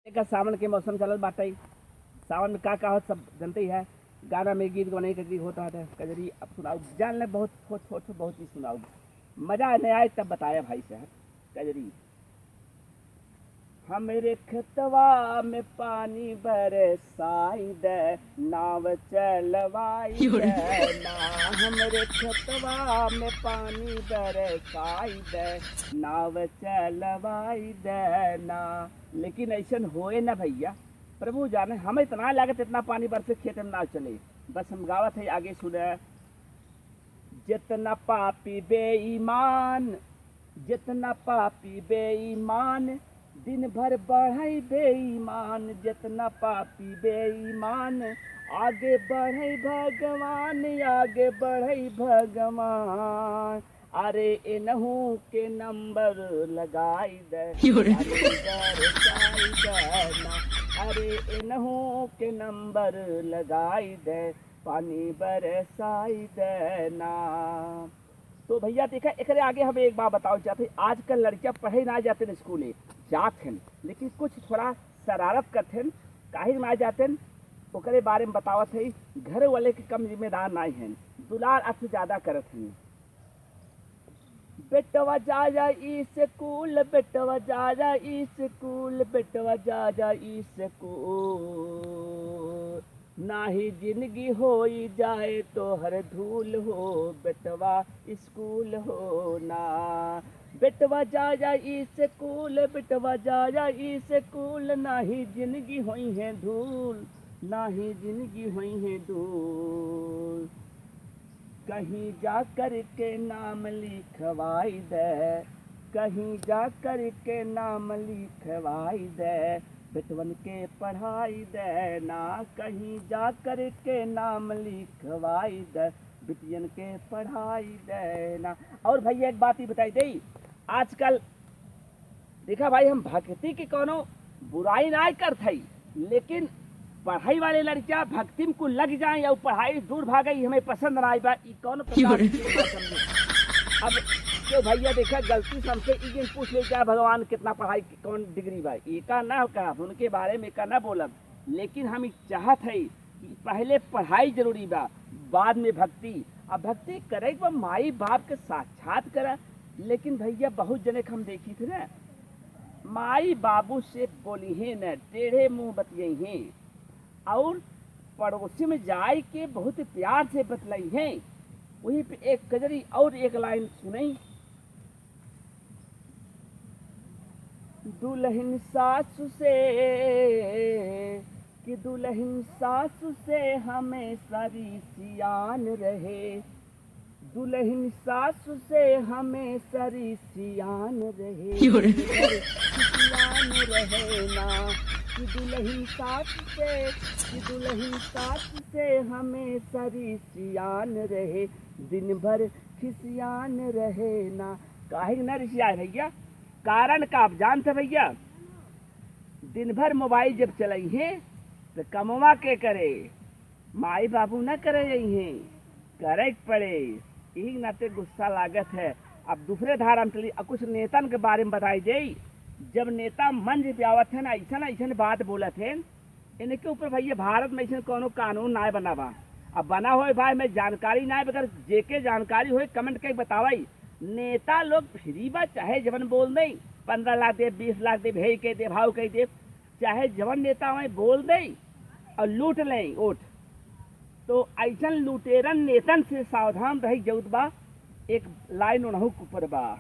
का सावन के मौसम चलत बाटे। सावन में का होत सब जनते ही है। गाना में गीत गवने कजरी होता है कजरी। अब सुनाओ जान ले बहुत छोट बहुत ही सुनाओ। मजा नहीं आए तब बताया भाई साहब कजरी। हमरे खेतवा में पानी बरसाई दे नाव चलवाई दे ना। हमरे खेतवा में पानी बरसाई दे नाव चलवाई दे ना। लेकिन ऐसा होए ना भैया, प्रभु जाने हमें इतना लागत इतना पानी बरसे खेत में ना चले। बस हम गावत है आगे सुने। जितना पापी बेईमान, जितना पापी बेईमान दिन भर बढ़ई बेईमान। जितना पापी बेईमान आगे बढ़ई भगवान, आगे बढ़ई भगवान। अरे इनहू के नंबर लगाई दे, अरे इनहू के नंबर लगाई दे, पानी बरसाई देना। तो भैया देखा एक आगे हम एक बात बताओ चाहते। आजकल लड़कियां पढ़े ना जाते स्कूले जाते हैं, लेकिन कुछ थोड़ा शरारत करते हैं। काहे ना जाते ओकरे बारे में बतावत है। घर वाले के कम जिम्मेदार नहीं हैं, दुलार अत ज्यादा करत हैं। बेटवा जा स्कूल, बेटवा जा स्कूल, बेटवा जा स्कूल। नाही जिंदगी होई जाए तो हर धूल हो, बेटवा स्कूल हो ना। बेटवा जा स्कूल, बेटवा जा स्कूल। नाही जिंदगी होई है धूल, नाही जिंदगी होई है धूल। कहीं जा कर के नाम लिखवाई दे, कहीं जा कर के नाम लिखवाई दे, बेटवन के पढ़ाई दे ना। कहीं जा कर के नाम लिखवाई दे, बिटियन के पढ़ाई देना। और भैया एक बात ही बताई दे। आजकल देखा भाई, हम भक्ति के कोनो बुराई ना करते, लेकिन पढ़ाई वाले लड़कियां भक्ति में को लग जाए या पढ़ाई दूर भागई हमें पसंद ना आई बा। कौन अब जो भैया देखा गलती से हमसे एक दिन पूछ ले क्या भगवान कितना पढ़ाई कौन डिग्री बा, एका ना कहा उनके बारे में का ना बोलब। लेकिन हम चाहत है कि पहले पढ़ाई जरूरी बा, बाद में भक्ति। अब भक्ति करे तो माई बाप के साक्षात करा। लेकिन भैया बहुत जने हम देखी थे ना, माई बाबू से बोली है न टेढ़े मुंह बतियाई हैं, और पड़ोसी में जाए के बहुत प्यार से बतलाई है। वहीं पे एक कजरी और एक लाइन सुनाई। दुल्हन सासु से कि दुल्हन सासु से हमें सारी सियान रहे, दुल्हन सासु से हमें सारी सियान रहे, सियान रहे ना। कि दुल्हन सासु से, कि दुल्हन सासु से हमें सारी सियान रहे, दिन भर खिसियान रहे ना। काहे न रिसियाए भैया, कारण का आप जानते भैया। दिन भर मोबाइल जब चलाई है तो कमवा के करे, माई बाबू न करे हैं, करे पड़े, यही नाते गुस्सा लागत है। अब दूसरे धारा में चली कुछ नेतन के बारे में बताई जाई। जब नेता मंच पे आवत है ना ऐसा बात बोलत है, इनके ऊपर भैया भारत में ऐसा कोनो कानून ना बना बा। अब बना हो भाई मैं जानकारी ना बगैर जेके जानकारी हो कमेंट के बतावाई। नेता लोग फ्री बा, चाहे जवन बोल दे 15 लाख दे 20 लाख दे भेज के दे भाव कह दे, चाहे जवन नेता वही बोल दे और लूट ले वोट। तो ऐसा लुटेरन नेतन से सावधान रही जरूरत बा। एक लाइन उन्हों ऊपर बा।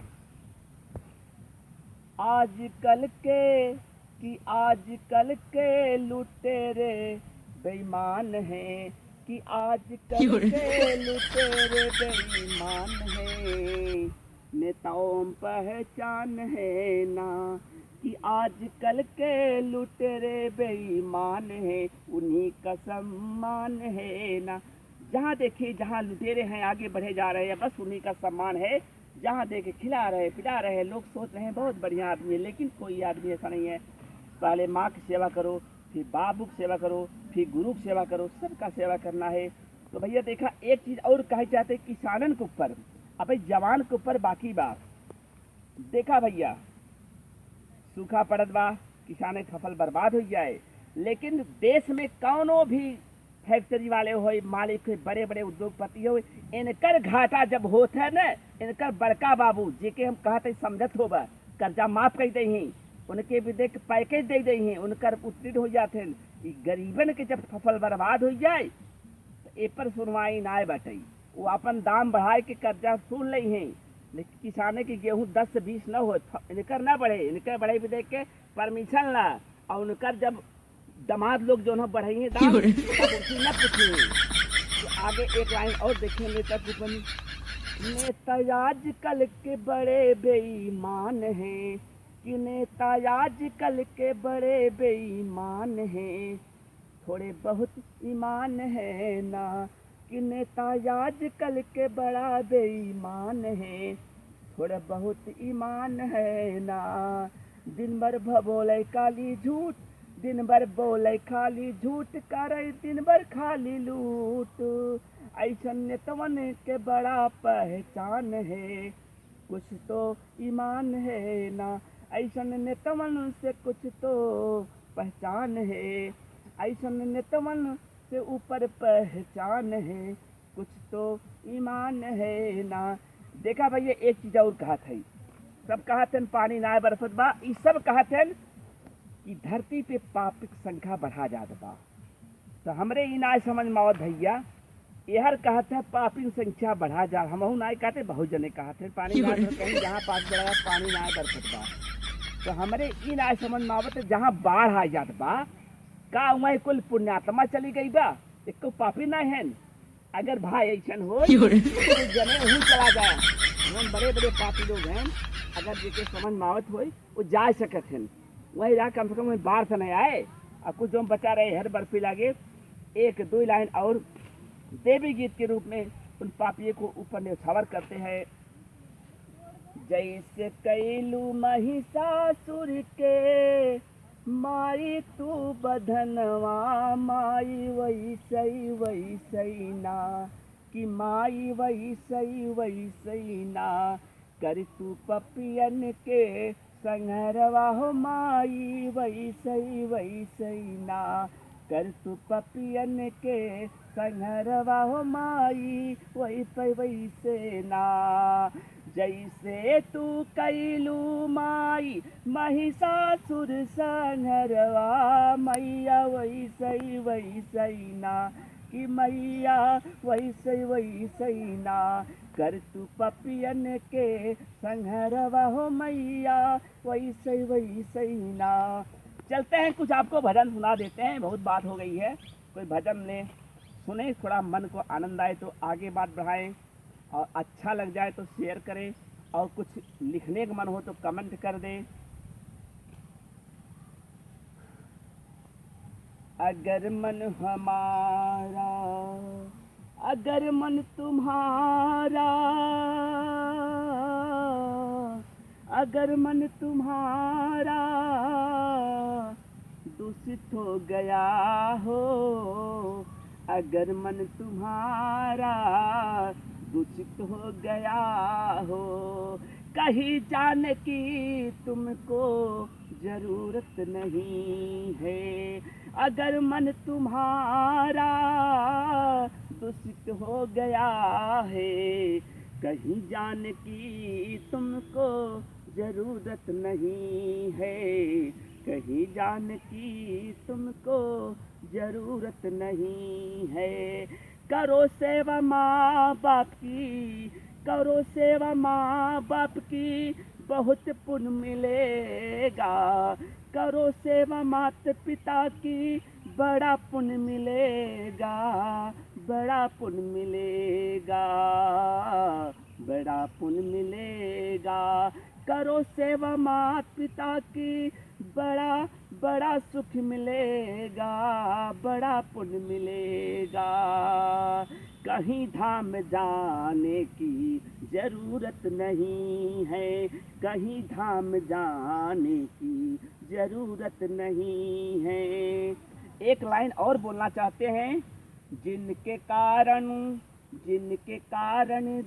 आजकल के कि आजकल के लुटेरे बेईमान हैं, कि आजकल के लुटेरे बेईमान हैं, नेताओं पहचान है ना। कि आजकल के लुटेरे बेईमान हैं, उन्हीं का सम्मान है ना। जहाँ देखे जहाँ लुटेरे हैं आगे बढ़े जा रहे हैं, बस उन्हीं का सम्मान है। जहाँ देखे खिला रहे पिला रहे, लोग सोच रहे हैं बहुत बढ़िया आदमी है, लेकिन कोई आदमी ऐसा नहीं है। पहले माँ की सेवा करो, फिर बाबू की सेवा करो, फिर गुरु की सेवा करो, सबका सेवा करना है। तो भैया देखा एक चीज और कहे चाहते किसानन के ऊपर, अब जवान के ऊपर बाकी बात देखा भैया। सूखा पड़त बा, किसान की फसल बर्बाद हो जाए। लेकिन देश में कौनो भी फैक्ट्री वाले हो, मालिक हो, बड़े बड़े उद्योगपति हो, इनकर घाटा जब होता है न, इनकर बड़का बाबू जेके हम कहते समझत होगा कर्जा माफ कर दही, उनके भी देख पैकेज दे दही, उनकर उत्तीर्ण हो जाते हैं। गरीबन के जब फसल बर्बाद हो जाए तो ए पर सुनवाई ना बटे, वो अपन दाम बढ़ाए के कर्जा सुन ले हैं। लेकिन किसाने की गेहूँ 10 से 20 न हो, इनकर ना बढ़े, इनकर बढ़े भी देख के परमिशन ला, और उनकर जब दामाद लोग जो है बढ़ाइए दाम तब उसी न पूछेंगे। तो आगे एक लाइन और देखें नेता टिप्पणी, नेता आजकल के बड़े बेईमान हैं, कि नेता आजकल के बड़े बेईमान हैं, थोड़े बहुत ईमान है ना, कि नेता आजकल के बड़ा बेईमान है, थोड़ा बहुत ईमान है ना। दिन भर बोले काली झूठ, दिन भर बोले खाली झूठ, करे दिन भर खाली लूट, ऐसा नेतवन के बड़ा पहचान है, कुछ तो ईमान है ना। ऐसा नेतवन से कुछ तो पहचान है, ऐसा नेतवन से ऊपर पहचान है, कुछ तो ईमान है ना। देखा भैया एक चीज और कहा था, सब कहा थे पानी ना बरसत बा, ये सब कहा थे कि धरती पे पाप की संख्या बढ़ा जात बा। तो हमरे ई ना समझ में आवत भैया, यहर कहा था पापी की संख्या बढ़ा जा, हमहू ना कहते बहुत जने कहा थे पानी ना कहीं जहाँ पाप बढ़ा पानी ना बरसत बा। तो हमरे ई ना समझ में आवत जहाँ बाढ़ आ जात बा का वही कुल पुण्यात्मा चली गई बा, एक तो पापी ना है। अगर भाई ऐसा हो तो जने वही चला जाए, हम बड़े बड़े पापी लोग हैं, अगर जेके समझ मावत हो वो जा सकत हैं, वही जा कम से कम बाढ़ से नहीं आए। और कुछ जो बचा रहे हर बर्फी लागे, एक दो लाइन और देवी गीत के रूप में उन पापियों को ऊपर न्यौछावर करते हैं। जैसे कैलू महिषासुर के माई तू बधनवा, माई वैसई ना, कि माई वैसई ना, कर तू पपियन के संहरवा हो, माई वैसई ना, कर तू पपियन के संहरवा हो, माई वैसे ना। जैसे तू कैलू माई महिषासुर संहरवा, मैया वैसई ना, कि मैया वैसई ना, कर तू पपियन के संहरवा हो, मैया वैसई ना। चलते हैं, कुछ आपको भजन सुना देते हैं, बहुत बात हो गई है, कोई भजन ले सुने, थोड़ा मन को आनंद आए तो आगे बात बढ़ाएं, और अच्छा लग जाए तो शेयर करें, और कुछ लिखने का मन हो तो कमेंट कर दें। अगर मन हमारा, अगर मन तुम्हारा, अगर मन तुम्हारा दूषित हो गया हो, अगर मन तुम्हारा दूषित हो गया हो, कहीं जाने की तुमको जरूरत नहीं है। अगर मन तुम्हारा दूषित हो गया है, कहीं जाने की तुमको जरूरत नहीं है, कहीं जाने की तुमको जरूरत नहीं है। करो सेवा माँ बाप की, करो सेवा माँ बाप की, बहुत पुण्य मिलेगा। करो सेवा माता पिता की, बड़ा पुण्य मिलेगा, बड़ा पुण्य मिलेगा, बड़ा पुण्य मिलेगा। करो सेवा माता पिता की, बड़ा बड़ा सुख मिलेगा, बड़ा पुण्य मिलेगा। कहीं धाम जाने की जरूरत नहीं है, कहीं धाम जाने की जरूरत नहीं है। एक लाइन और बोलना चाहते हैं, जिनके कारण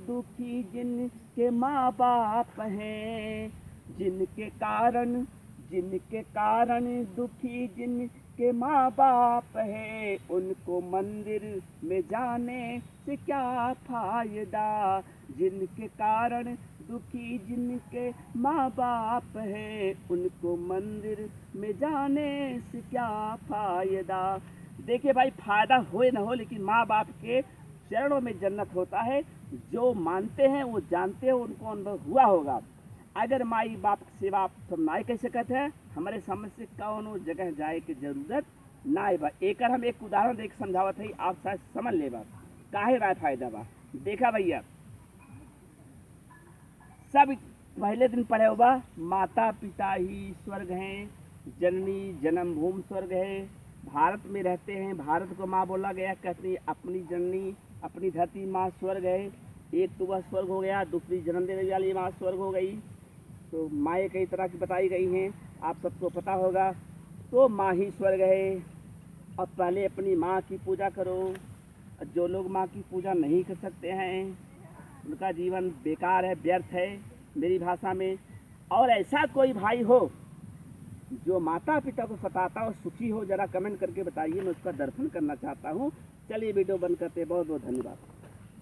दुखी जिनके माँ बाप हैं, जिनके कारण जिनके कारण दुखी जिनके माँ बाप है, उनको मंदिर में जाने से क्या फायदा। जिनके कारण दुखी जिनके माँ बाप है, उनको मंदिर में जाने से क्या फायदा। देखिए भाई, फायदा हो या न हो, लेकिन माँ बाप के चरणों में जन्नत होता है। जो मानते हैं वो जानते हैं, उनको अनुभव हुआ होगा। अगर माई बाप की सेवा आप सब नाय कह सकते हैं, हमारे समझ से कौनो जगह जाए की जरूरत नाय बा। एक हम एक उदाहरण देख समझावत है, आप शायद समझ ले बा काहे राय फायदा बा। देखा भैया, सब पहले दिन पढ़े होगा, माता पिता ही स्वर्ग हैं, जननी जन्मभूमि स्वर्ग है। भारत में रहते हैं, भारत को माँ बोला गया, कहते अपनी जननी अपनी धरती माँ स्वर्ग है। एक तो वह स्वर्ग हो गया, दूसरी जन्म देने वाली माँ स्वर्ग हो गई। तो माएँ कई तरह की बताई गई हैं, आप सबको पता होगा। तो माँ ही स्वर्ग है। और पहले अपनी माँ की पूजा करो। जो लोग माँ की पूजा नहीं कर सकते हैं, उनका जीवन बेकार है, व्यर्थ है मेरी भाषा में। और ऐसा कोई भाई हो जो माता पिता को सताता और सुखी हो, जरा कमेंट करके बताइए, मैं उसका दर्शन करना चाहता हूँ। चलिए वीडियो बंद करते हैं, बहुत बहुत धन्यवाद।